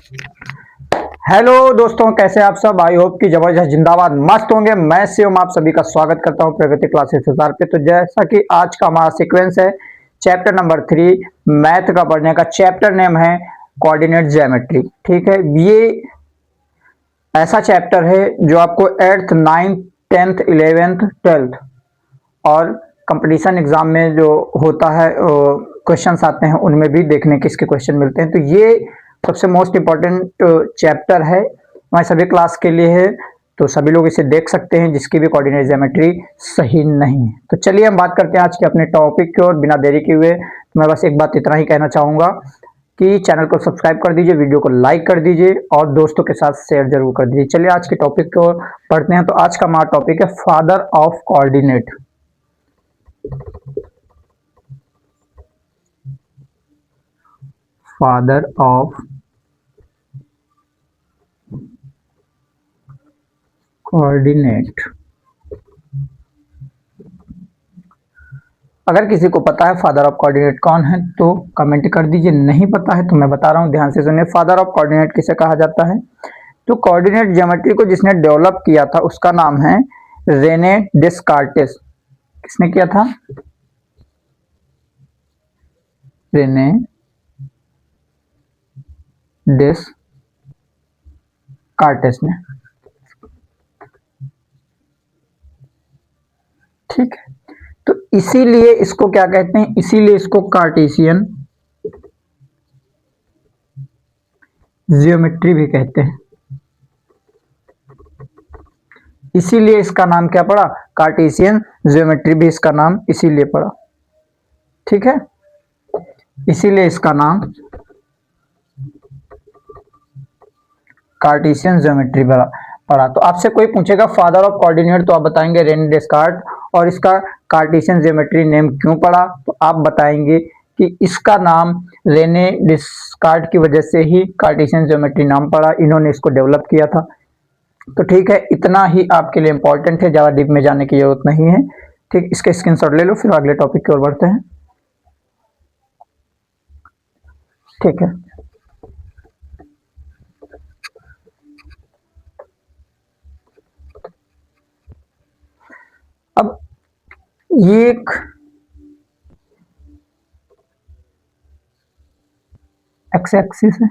Hello दोस्तों, कैसे आप सब। आई होप कि जबरदस्त जिंदाबाद मस्त होंगे। मैं शिवम आप सभी का स्वागत करता हूं प्रगति क्लासेस हजार पे। तो जैसा कि आज का हमारा सीक्वेंस है चैप्टर नंबर 3 मैथ का पढ़ने का। चैप्टर नेम है कोऑर्डिनेट ज्योमेट्री। ठीक है, ये ऐसा चैप्टर है जो आपको 8th 9th 10th 11th 12th और कंपटीशन एग्जाम में जो होता है क्वेश्चंस आते हैं उनमें भी देखने के इसके क्वेश्चन मिलते हैं। तो ये सबसे मोस्ट इम्पोर्टेंट चैप्टर है हमारे सभी क्लास के लिए है। तो सभी लोग इसे देख सकते हैं जिसकी भी कोऑर्डिनेट ज्योमेट्री सही नहीं है। तो चलिए हम बात करते हैं आज के अपने टॉपिक की और बिना देरी किए हुए मैं बस एक बात इतना ही कहना चाहूंगा कि चैनल को सब्सक्राइब कर दीजिए, वीडियो को लाइक कर दीजिए और दोस्तों के साथ शेयर जरूर कर दीजिए। चलिए आज के टॉपिक को पढ़ते हैं। तो आज का हमारा टॉपिक है father of coordinate. Father of coordinate. अगर किसी को पता है फादर ऑफ कोऑर्डिनेट कौन है तो कमेंट कर दीजिए, नहीं पता है तो मैं बता रहा हूं, ध्यान से सुनिए। फादर ऑफ कोऑर्डिनेट किसे कहा जाता है? तो कोऑर्डिनेट ज्योमेट्री को जिसने डेवलप किया था उसका नाम है रेने डेस्कार्टेस। किसने किया था? रेने डेस्कार्टेस ने। ठीक है, तो इसीलिए इसको क्या कहते हैं? इसीलिए इसको कार्टेशियन ज्योमेट्री भी कहते हैं। इसीलिए इसका नाम क्या पड़ा? कार्टेशियन ज्योमेट्री भी इसका नाम इसीलिए पड़ा। ठीक है, इसीलिए इसका नाम कार्टेशियन ज्योमेट्री पड़ा। तो आपसे कोई पूछेगा फादर ऑफ कोऑर्डिनेट तो आप बताएंगे रेने डेस्कार्ट, और इसका कार्टेशियन ज्योमेट्री नेम क्यों पड़ा तो आप बताएंगे कि इसका नाम रेने डेस्कार्ट की वजह से ही कार्टेशियन ज्योमेट्री नाम पड़ा, इन्होंने इसको डेवलप किया था। तो ठीक है, इतना ही आपके लिए इंपॉर्टेंट है, ज्यादा डीप में जाने की जरूरत नहीं है। ठीक, इसके स्क्रीनशॉट ले लो फिर अगले टॉपिक की ओर बढ़ते हैं। ठीक है, अब ये एक एक्स एक्सिस है।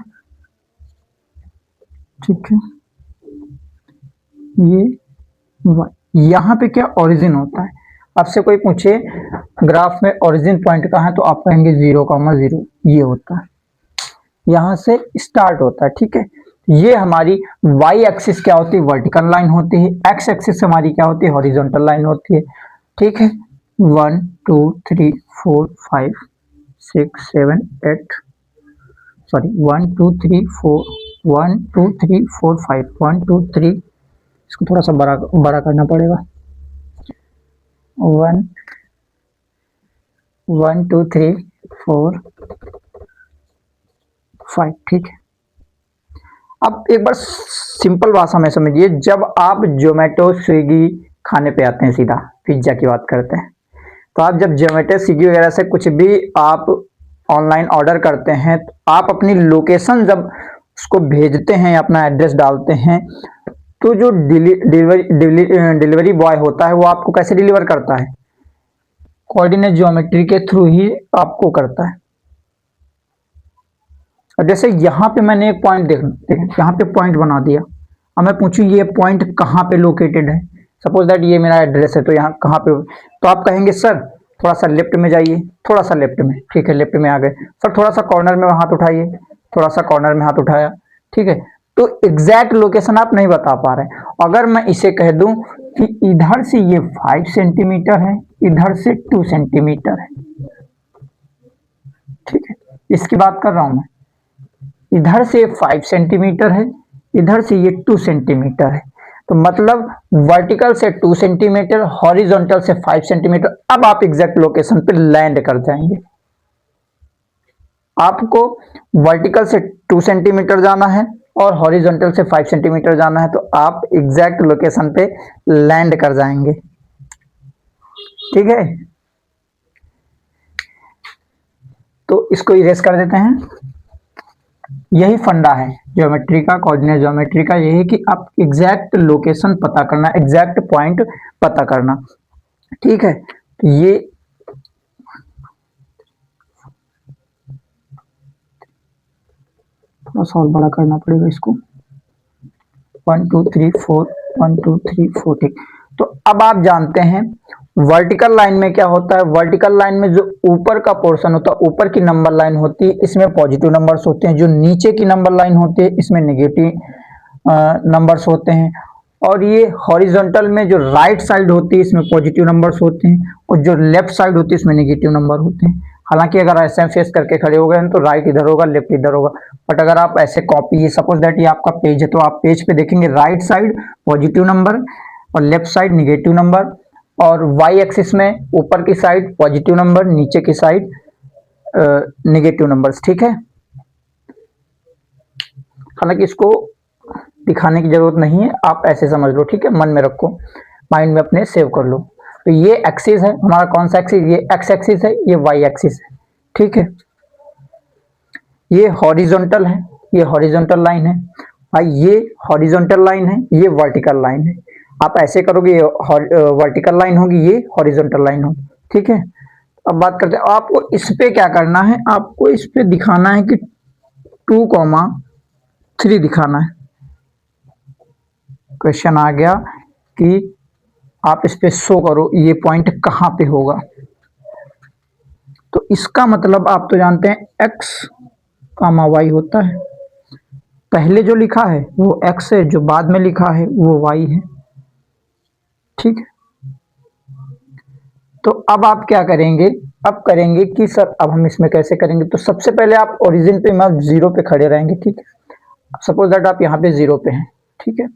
ठीक है, ये यहाँ पे क्या ओरिजिन होता है? आपसे कोई पूछे ग्राफ में ओरिजिन पॉइंट कहाँ है तो आप कहेंगे 0,0 ये होता है, यहाँ से स्टार्ट होता है। ठीक है, ये हमारी वाई एक्सिस क्या होती है? वर्टिकल लाइन होती है। एक्स एक्सिस हमारी क्या होती है? हॉरिजॉन्टल लाइन होती है। ठीक है, 1 2 3 4 5 6 7 8 सॉरी 1 2 3 4 1 2 3 4 5 1 2 3, इसको थोड़ा सा बड़ा बड़ा करना पड़ेगा। 1 1 2 3 4 5। ठीक है, अब एक बार सिंपल भाषा में समझिए, जब आप जोमेटो स्विगी खाने पे आते हैं, सीधा पिज्जा की बात करते हैं, तो आप जब जोमेटो स्विगी वगैरह से कुछ भी आप ऑनलाइन ऑर्डर करते हैं तो आप अपनी लोकेशन जब उसको भेजते हैं, अपना एड्रेस डालते हैं, तो जो डिलीवरी बॉय होता है वो आपको कैसे डिलीवर करता है? कोऑर्डिनेट ज्योमेट्री के थ्रू ही आपको करता है। अब जैसे यहाँ पे मैंने एक पॉइंट यहाँ पे पॉइंट बना दिया। अब मैं पूछूं ये पॉइंट कहाँ पे लोकेटेड है? सपोज दैट ये मेरा एड्रेस है, तो यहाँ कहाँ पे? तो आप कहेंगे सर थोड़ा सा लेफ्ट में जाइए, थोड़ा सा लेफ्ट में। ठीक है, लेफ्ट में आ गए। सर थोड़ा सा कॉर्नर में हाथ उठाइए, थोड़ा सा कॉर्नर में हाथ उठाया। ठीक है, तो एग्जैक्ट लोकेशन आप नहीं बता पा रहे। अगर मैं इसे कह दूं कि इधर से ये 5 सेंटीमीटर है, इधर से 2 सेंटीमीटर है। ठीक है, इसकी बात कर रहा हूं मैं। इधर से 5 सेंटीमीटर है, इधर से ये 2 सेंटीमीटर है, तो मतलब वर्टिकल से 2 सेंटीमीटर, हॉरिजॉन्टल से 5 सेंटीमीटर। अब आप एग्जैक्ट लोकेशन पे लैंड कर जाएंगे। आपको वर्टिकल से 2 सेंटीमीटर जाना है और हॉरिजॉन्टल से 5 सेंटीमीटर जाना है, तो आप एग्जैक्ट लोकेशन पे लैंड कर जाएंगे। ठीक है, तो इसको इरेज कर देते हैं। यही फंडा है ज्योमेट्री का, कोऑर्डिनेट ज्योमेट्री का, यही है कि आप एग्जैक्ट लोकेशन पता करना, एग्जैक्ट पॉइंट पता करना। ठीक है, तो ये थोड़ा सा और बड़ा करना पड़ेगा इसको। 1 2 3 4, 1 2 3 4, ठीक। तो अब आप जानते हैं वर्टिकल लाइन में क्या होता है। वर्टिकल लाइन में जो ऊपर का पोर्शन होता है, ऊपर की नंबर लाइन होती है, इसमें पॉजिटिव नंबर्स होते हैं। जो नीचे की नंबर लाइन होती है, इसमें नेगेटिव नंबर्स होते हैं। और ये हॉरिजॉन्टल में जो राइट साइड होती है, इसमें पॉजिटिव नंबर्स होते हैं, और जो लेफ्ट साइड होती है, इसमें नेगेटिव नंबर होते हैं। हालांकि अगर ऐसे फेस करके खड़े हो गए तो राइट इधर होगा, लेफ्ट इधर होगा। बट अगर आप ऐसे कॉपी, ये सपोज दैट ये आपका पेज है, तो आप पेज पे देखेंगे राइट साइड पॉजिटिव नंबर और लेफ्ट साइड नेगेटिव नंबर, और वाई एक्सिस में ऊपर की साइड पॉजिटिव नंबर, नीचे की साइड नेगेटिव नंबर्स। ठीक है, हालांकि इसको दिखाने की जरूरत नहीं है, आप ऐसे समझ लो। ठीक है, मन में रखो, माइंड में अपने सेव कर लो। तो ये एक्सिस है हमारा, कौन सा एक्सिस, ये एक्स एक्सिस है, ये वाई एक्सिस है। ठीक है, ये हॉरिजॉन्टल है, ये हॉरिजॉन्टल लाइन है भाई, ये हॉरिजॉन्टल लाइन है, ये वर्टिकल लाइन है। आप ऐसे करोगे, ये वर्टिकल लाइन होगी, ये हॉरिजॉन्टल लाइन होगी। ठीक है, अब बात करते हैं आपको इस पे क्या करना है। आपको इस पे दिखाना है कि 2,3 दिखाना है। क्वेश्चन आ गया कि आप इस पे शो करो ये पॉइंट कहाँ पे होगा। तो इसका मतलब आप तो जानते हैं x, y होता है। पहले जो लिखा है वो x है, जो बाद में लिखा है वो y है। ठीक है, तो अब आप क्या करेंगे, अब करेंगे कि सर अब हम इसमें कैसे करेंगे। तो सबसे पहले आप ओरिजिन पे, मैं 0 पे खड़े रहेंगे। ठीक है, सपोज दैट आप यहाँ पे 0 पे हैं। ठीक है,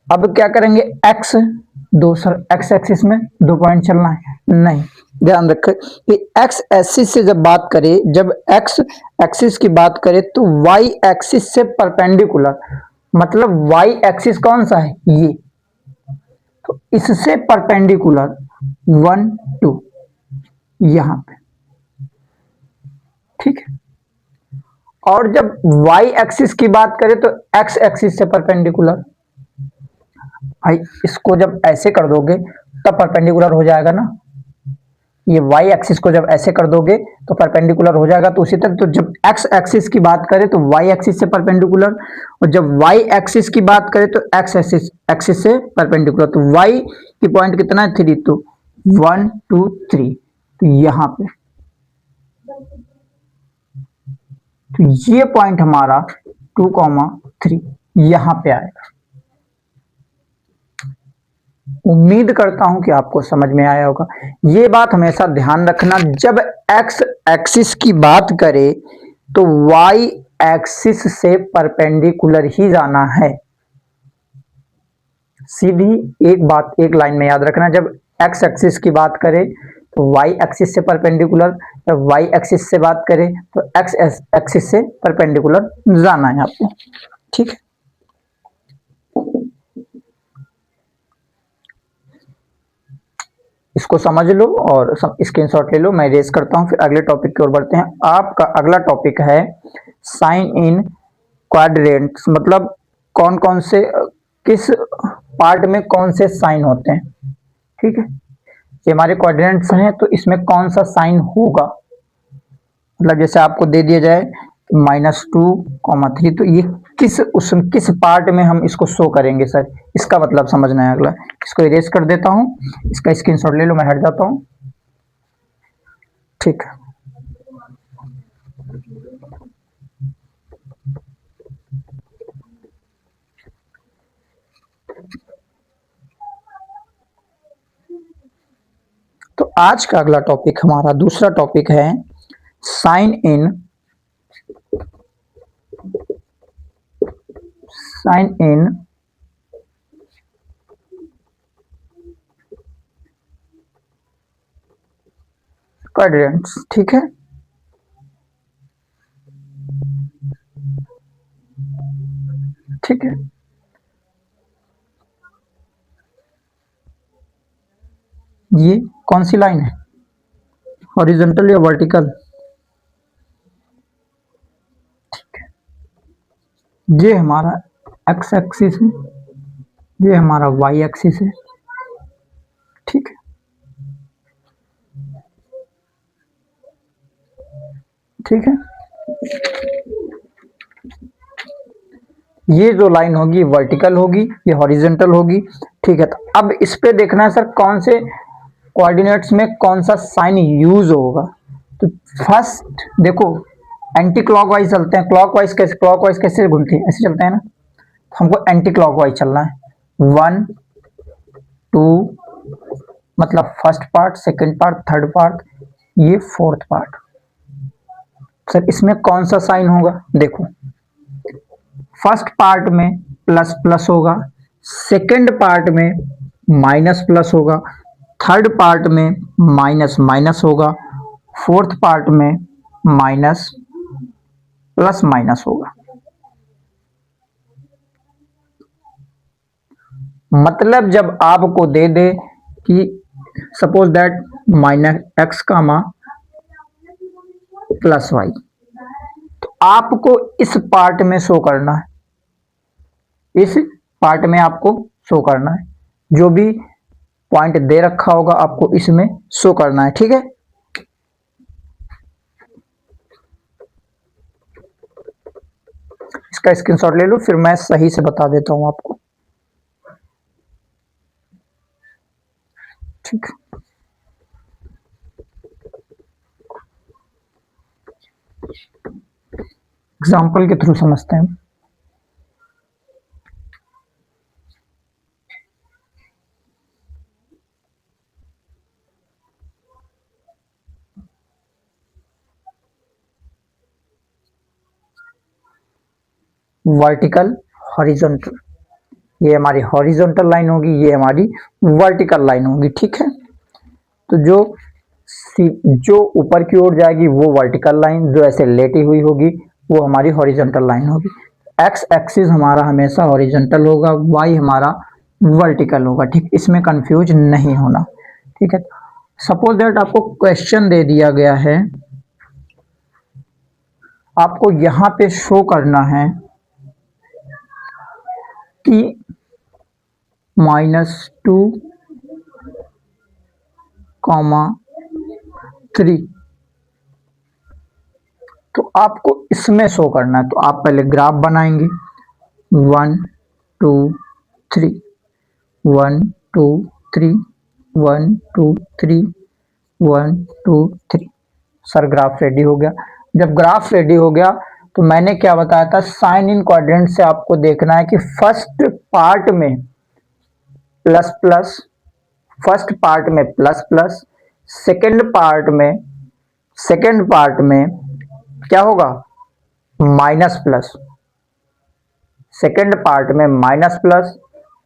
अब क्या करेंगे, x, दो सर x एक्सिस में 2 पॉइंट चलना है नहीं। ध्यान रखें कि x एक्सिस से जब बात करें, जब x एक्सिस की बात करें तो y एक्सिस से परपेंडिकुलर, मतलब y एक्सिस कौन सा है, ये, तो इससे परपेंडिकुलर 1 2 यहां पे। ठीक है, और जब y एक्सिस की बात करें तो x एक्सिस से परपेंडिकुलर। भाई इसको जब ऐसे कर दोगे तब परपेंडिकुलर हो जाएगा ना, ये y एक्सिस को जब ऐसे कर दोगे तो परपेंडिकुलर हो जाएगा। तो उसी तरह तो जब x एक्सिस की बात करें तो y एक्सिस से परपेंडिकुलर, और जब y एक्सिस की बात करें तो x एक्सिस से परपेंडिकुलर। तो y की पॉइंट कितना है, 3, तो 1 2 3, तो यहाँ पे, तो ये पॉइंट हमारा 2,3 यहाँ पे आएगा। उम्मीद करता हूं कि आपको समझ में आया होगा। ये बात हमेशा ध्यान रखना, जब x एक्सिस की बात करें तो y एक्सिस से परपेंडिकुलर ही जाना है। सीधी एक बात एक लाइन में याद रखना, जब x एक्सिस की बात करें तो y एक्सिस से परपेंडिकुलर, जब y एक्सिस से बात करें तो x एक्सिस से परपेंडिकुलर जाना है आपको। ठीक है, इसको समझ लो और स्क्रीनशॉट ले लो। मैं रेस करता हूं, फिर अगले टॉपिक की ओर बढ़ते हैं। आपका अगला टॉपिक है साइन इन क्वाड्रेंट्स, मतलब कौन कौन से, किस पार्ट में कौन से साइन होते हैं। ठीक है, ये हमारे क्वाड्रेंट्स हैं, तो इसमें कौन सा साइन होगा। मतलब जैसे आपको दे दिया जाए -2,3, तो ये किस पार्ट में हम इसको शो करेंगे सर, इसका मतलब समझना है। अगला इसको इरेज कर देता हूं, इसका स्क्रीनशॉट ले लो, मैं हट जाता हूं। ठीक है, तो आज का अगला टॉपिक, हमारा दूसरा टॉपिक है साइन इन क्वाड्रेंट्स। ठीक है, ठीक है, ये कौन सी लाइन है, हॉरिजॉन्टल या वर्टिकल। ठीक है, ये हमारा एक्स एक्सिस है, ये हमारा वाई एक्सिस है, ठीक है। ठीक है, ये जो लाइन होगी वर्टिकल होगी, ये हॉरिजॉन्टल होगी, ठीक है। तो अब इस पे देखना है सर कौन से कोऑर्डिनेट्स में कौन सा साइन यूज होगा। तो फर्स्ट देखो एंटी क्लॉकवाइज चलते हैं, क्लॉकवाइज कैसे घूमते हैं, ऐसे चलते हैं ना, तो हमको एंटी क्लॉकवाइज चलना है। 1 2 मतलब first part, second part, third part, ये फोर्थ पार्ट। सर इसमें कौन सा साइन होगा, देखो फर्स्ट पार्ट में प्लस प्लस होगा, सेकंड पार्ट में माइनस प्लस होगा, थर्ड पार्ट में माइनस माइनस होगा, फोर्थ पार्ट में माइनस प्लस माइनस होगा। मतलब जब आपको दे दे कि suppose that minus x comma plus y, तो आपको इस पार्ट में शो करना है, इस पार्ट में आपको शो करना है, जो भी पॉइंट दे रखा होगा आपको इसमें शो करना है, ठीक है। इसका स्क्रीनशॉट ले लो, फिर मैं सही से बता देता हूं आपको, ठीक। एग्जाम्पल के थ्रू समझते हैं। वर्टिकल हॉरिजॉन्टल, ये हमारी हॉरिजॉन्टल लाइन होगी, ये हमारी वर्टिकल लाइन होगी, ठीक है। तो जो ऊपर की ओर जाएगी वो वर्टिकल लाइन, जो ऐसे लेटी हुई होगी वो हमारी हॉरिजॉन्टल लाइन होगी। एक्स एक्सिस हमारा हमेशा हॉरिजॉन्टल होगा, वाई हमारा वर्टिकल होगा, ठीक। इसमें कंफ्यूज नहीं होना, ठीक है। सपोज दैट आपको क्वेश्चन दे दिया गया है, आपको यहां पे शो करना है कि -2, 3, तो आपको इसमें शो करना है। तो आप पहले ग्राफ बनाएंगे, 1 2 3, 1 2 3, 1 2 3, 1 2 3। सर ग्राफ रेडी हो गया। जब ग्राफ रेडी हो गया तो मैंने क्या बताया था, साइन इन क्वाड्रेंट से आपको देखना है कि फर्स्ट पार्ट में प्लस प्लस, फर्स्ट पार्ट में प्लस प्लस, सेकंड पार्ट में क्या होगा, माइनस प्लस, सेकंड पार्ट में माइनस प्लस,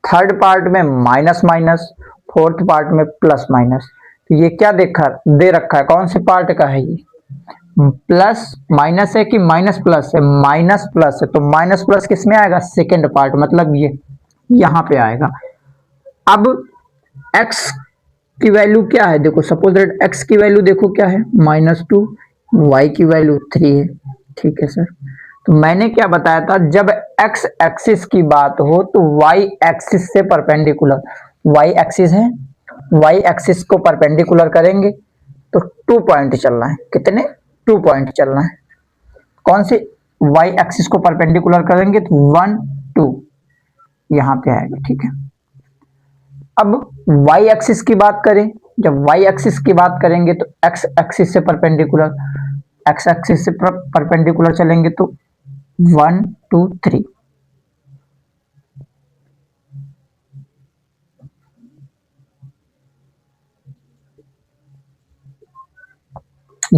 थर्ड पार्ट में माइनस माइनस, फोर्थ पार्ट में प्लस माइनस। तो ये क्या दे रखा है, कौन से पार्ट का है, ये प्लस माइनस है कि माइनस प्लस है, माइनस प्लस है, तो माइनस प्लस किस में आएगा, सेकंड पार्ट, मतलब ये यहां पे आएगा। अब x की वैल्यू क्या है, देखो सपोज दैट x की वैल्यू देखो क्या है, -2, y की वैल्यू 3 है, ठीक है सर। तो मैंने क्या बताया था, जब x एक्सिस की बात हो तो y एक्सिस से परपेंडिकुलर, y एक्सिस है, y एक्सिस को परपेंडिकुलर करेंगे तो 2 पॉइंट चलना है, कितने, 2 पॉइंट चलना है। कौन से, y एक्सिस को परपेंडिकुलर करेंगे तो 1 2 यहां पे आएगा, ठीक है। अब y एक्सिस की बात करें, जब y एक्सिस की बात करेंगे तो x एक्सिस से परपेंडिकुलर, x एक्सिस से परपेंडिकुलर चलेंगे तो 1 2 3,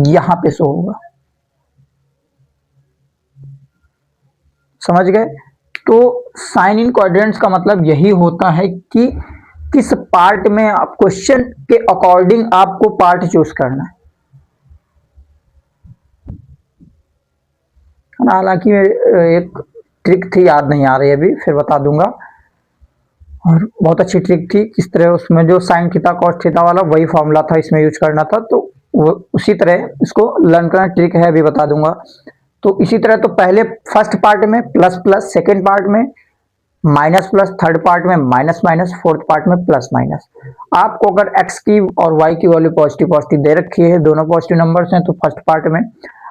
यहां पे शो होगा, समझ गए। तो साइन इन क्वाड्रेंट्स का मतलब यही होता है कि किस पार्ट में आप क्वेश्चन के अकॉर्डिंग आपको पार्ट चूज करना है। हालांकि एक ट्रिक थी, याद नहीं आ रही अभी, फिर बता दूंगा, और बहुत अच्छी ट्रिक थी। किस तरह उसमें जो साइन थीटा कॉस थीटा वाला वही फॉर्मूला था, इसमें यूज करना था, तो वो उसी तरह इसको लर्न करना ट्रिक है, अभी बता दूंगा। तो इसी तरह तो पहले फर्स्ट पार्ट में प्लस प्लस, सेकेंड पार्ट में माइनस प्लस, थर्ड पार्ट में माइनस माइनस, फोर्थ पार्ट में प्लस माइनस। आपको अगर x की और y की वैल्यू पॉजिटिव पॉजिटिव दे रखी है, दोनों पॉजिटिव नंबर्स हैं, तो फर्स्ट पार्ट में,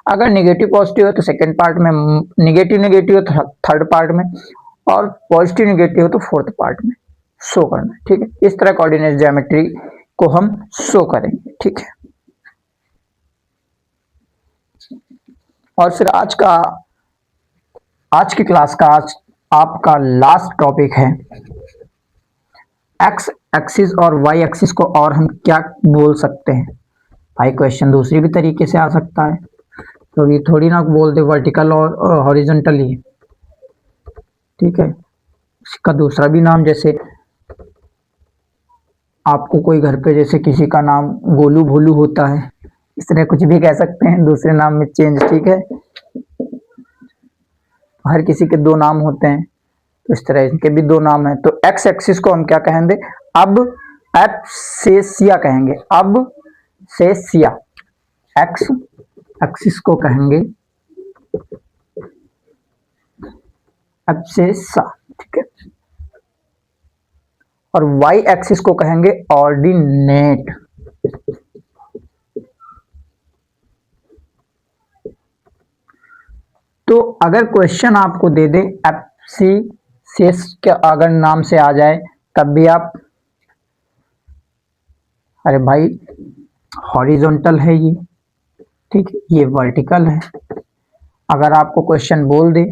अगर नेगेटिव पॉजिटिव है तो सेकंड पार्ट में, नेगेटिव नेगेटिव है तो थर्ड पार्ट में, और पॉजिटिव नेगेटिव है तो फोर्थ पार्ट में शो करना है। ठीक है, इस तरह कोऑर्डिनेट ज्योमेट्री को हम शो करेंगे। ठीक है, और फिर आज की क्लास का आपका लास्ट टॉपिक है एक्स एक्सिस और वाई एक्सिस को और हम क्या बोल सकते हैं। भाई क्वेश्चन दूसरी भी तरीके से आ सकता है, तो ये थोड़ी ना बोल दे वर्टिकल और हॉरिजॉन्टल ही। ठीक है, इसका दूसरा भी नाम, जैसे आपको कोई घर पे जैसे किसी का नाम गोलू भोलू होता है, इस तरह कुछ भी कह सकते हैं दूसरे नाम में चेंज। ठीक है, हर किसी के दो नाम होते हैं, तो इस तरह इनके भी दो नाम हैं। तो एक्स एक्सिस को हम क्या कहेंगे, अब एब्सेसिया कहेंगे, अब सेसिया। एक्स एक्सिस को कहेंगे एब्सेसा। ठीक है, और वाई एक्सिस को कहेंगे ऑर्डिनेट। तो अगर क्वेश्चन आपको दे दे एब्सिस के अगर नाम से आ जाए, तब भी आप, अरे भाई हॉरिजॉन्टल है ये, ठीक है, ये वर्टिकल है। अगर आपको क्वेश्चन बोल दे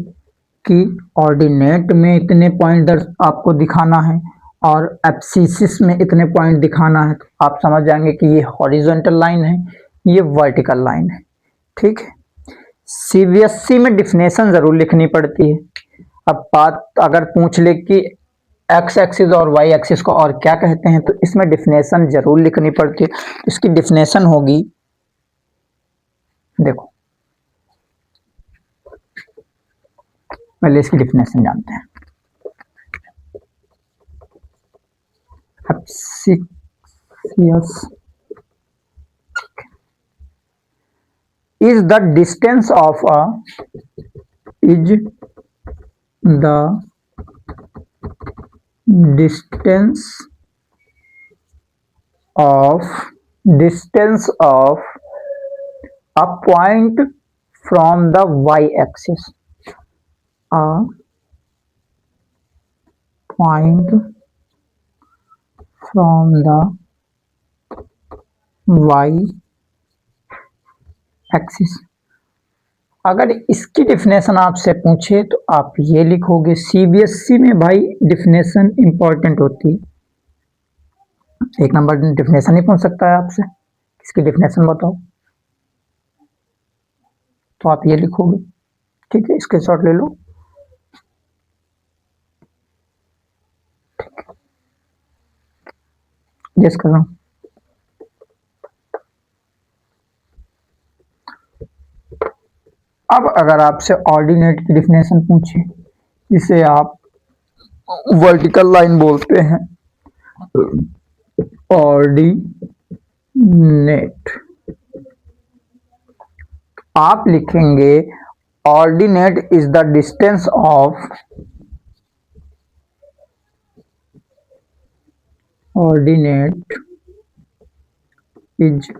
कि ऑर्डिनेट में इतने पॉइंट आपको दिखाना है और एब्सिसिस में इतने पॉइंट दिखाना है, तो आप समझ जाएंगे कि ये हॉरिजॉन्टल लाइन है, ये वर्टिकल लाइन है। ठीक है, सीबीएसई में डिफिनेशन जरूर लिखनी पड़ती है। अब बात अगर पूछ ले कि एक्स एक्सिस और वाई एक्सिस को और क्या कहते हैं, तो इसमें डिफिनेशन जरूर लिखनी पड़ती है। इसकी डिफिनेशन होगी, देखो पहले इसकी डिफिनेशन जानते हैं। एब्सिसियस is the distance of a is the distance of a point from the y-axis, a point from the y-axis। अगर इसकी डिफिनेशन आपसे पूछे तो आप ये लिखोगे। सीबीएसई में भाई डिफिनेशन इंपॉर्टेंट होती है, एक नंबर डिफिनेशन ही पूछ सकता है आपसे, इसकी डिफिनेशन बताओ, तो आप ये लिखोगे। ठीक है, स्क्रीनशॉट ले लो। यस कर रहा हूं। अब अगर आपसे ऑर्डिनेट की डिफिनेशन पूछे, जिसे आप वर्टिकल लाइन बोलते हैं, ऑर्डिनेट, आप लिखेंगे ordinate is the distance of, ordinate is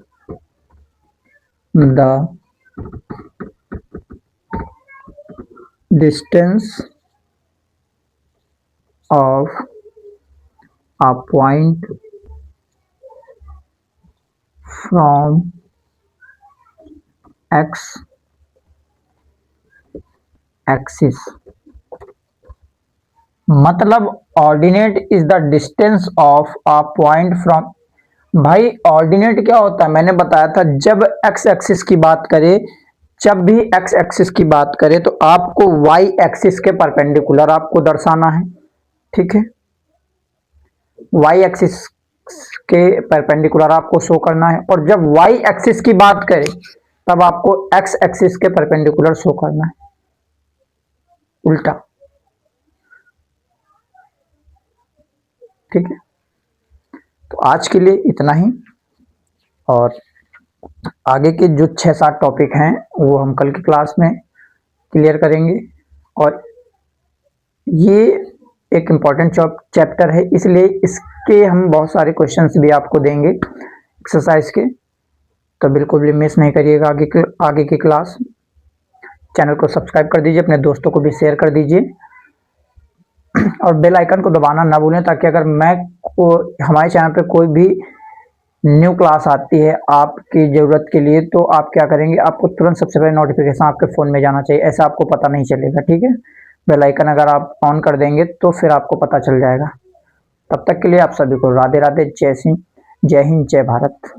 the distance of a point from x axis। मतलब ordinate is the distance of a point from, भाई ऑर्डिनेट क्या होता है मैंने बताया था, जब एक्स एक्सिस की बात करें, जब भी एक्स एक्सिस की बात करें तो आपको वाई एक्सिस के परपेंडिकुलर आपको दर्शाना है। ठीक है, वाई एक्सिस के परपेंडिकुलर आपको शो करना है, और जब वाई एक्सिस की बात करें तब आपको एक्स एक्सिस के परपेंडिकुलर शो करना है, उल्टा। ठीक है, तो आज के लिए इतना ही, और आगे के जो 6-7 टॉपिक हैं वो हम कल की क्लास में क्लियर करेंगे। और ये एक इम्पॉर्टेंट चैप्टर है, इसलिए इसके हम बहुत सारे क्वेश्चंस भी आपको देंगे एक्सरसाइज के, तो बिल्कुल भी मिस नहीं करिएगा आगे की क्लास। चैनल को सब्सक्राइब कर दीजिए, अपने दोस्तों को भी शेयर कर दीजिए और बेल आइकन को दबाना ना भूलें, ताकि अगर हमारे चैनल पे कोई भी न्यू क्लास आती है आपकी ज़रूरत के लिए, तो आप क्या करेंगे, आपको तुरंत सबसे पहले नोटिफिकेशन आपके फ़ोन में जाना चाहिए, ऐसा आपको पता नहीं चलेगा। ठीक है, बेल आइकन अगर आप ऑन कर देंगे तो फिर आपको पता चल जाएगा। तब तक के लिए आप सभी को राधे राधे, जय सिंह, जय हिंद, जय भारत।